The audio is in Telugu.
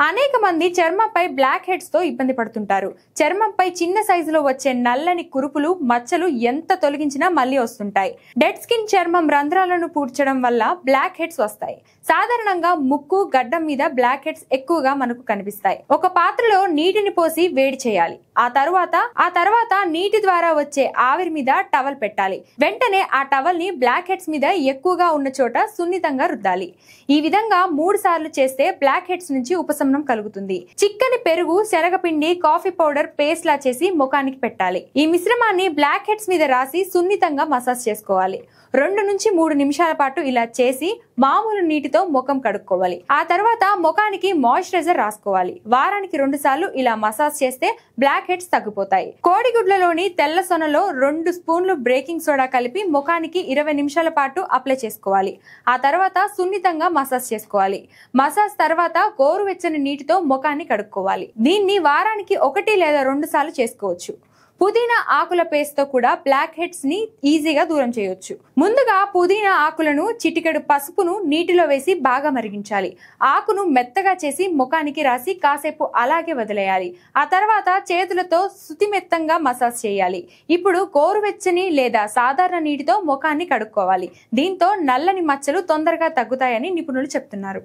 అనేక మంది చర్మంపై బ్లాక్ హెడ్స్ తో ఇబ్బంది పడుతుంటారు. చర్మంపై చిన్న సైజులో వచ్చే నల్లని కురుపులు, మచ్చలు ఎంత తొలగించినా మళ్ళీ వస్తుంటాయి. డెడ్ స్కిన్ చర్మం రంధ్రాలను పూడ్చడం వల్ల బ్లాక్ హెడ్స్ వస్తాయి. సాధారణంగా ముక్కు, గడ్డం మీద బ్లాక్ హెడ్స్ ఎక్కువగా మనకు కనిపిస్తాయి. ఒక పాత్రలో నీటిని పోసి వేడి చేయాలి. ఆ తర్వాత నీటి ద్వారా వచ్చే ఆవిరి మీద టవల్ పెట్టాలి. వెంటనే ఆ టవల్ ని బ్లాక్ హెడ్స్ మీద ఎక్కువగా ఉన్న చోట సున్నితంగా రుద్దాలి. ఈ విధంగా 3 సార్లు చేస్తే బ్లాక్ హెడ్స్ నుంచి ఉపశమనం కలుగుతుంది. చిక్కని పెరుగు, శనగపిండి, కాఫీ పౌడర్ పేస్ట్ లా చేసి ముఖానికి పెట్టాలి. ఈ మిశ్రమాన్ని బ్లాక్ హెడ్స్ మీద రాసి సున్నితంగా మసాజ్ చేసుకోవాలి. 2 నుంచి 3 నిమిషాల పాటు ఇలా చేసి మామూలు నీటితో ముఖం కడుక్కోవాలి. ఆ తర్వాత ముఖానికి మాయిశ్చరైజర్ రాసుకోవాలి. వారానికి 2 సార్లు ఇలా మసాజ్ చేస్తే బ్లాక్ హెడ్స్ తగ్గిపోతాయి. కోడిగుడ్లలోని తెల్ల సొనలో 2 స్పూన్లు బేకింగ్ సోడా కలిపి ముఖానికి 20 నిమిషాల పాటు అప్లై చేసుకోవాలి. ఆ తర్వాత సున్నితంగా మసాజ్ చేసుకోవాలి. మసాజ్ తర్వాత గోరువెచ్చని నీటితో ముఖాన్ని కడుక్కోవాలి. దీన్ని వారానికి 1 లేదా 2 సార్లు చేసుకోవచ్చు. పుదీనా ఆకుల పేస్ట్ తో కూడా బ్లాక్ హెడ్స్ ని ఈజీగా దూరం చేయొచ్చు. ముందుగా పుదీనా ఆకులను, చిటికెడు పసుపును నీటిలో వేసి బాగా మరిగించాలి. ఆకును మెత్తగా చేసి ముఖానికి రాసి కాసేపు అలాగే వదిలేయాలి. ఆ తర్వాత చేతులతో శుతిమెత్తంగా మసాజ్ చేయాలి. ఇప్పుడు గోరువెచ్చని లేదా సాధారణ నీటితో ముఖాన్ని కడుక్కోవాలి. దీంతో నల్లని మచ్చలు తొందరగా తగ్గుతాయని నిపుణులు చెప్తున్నారు.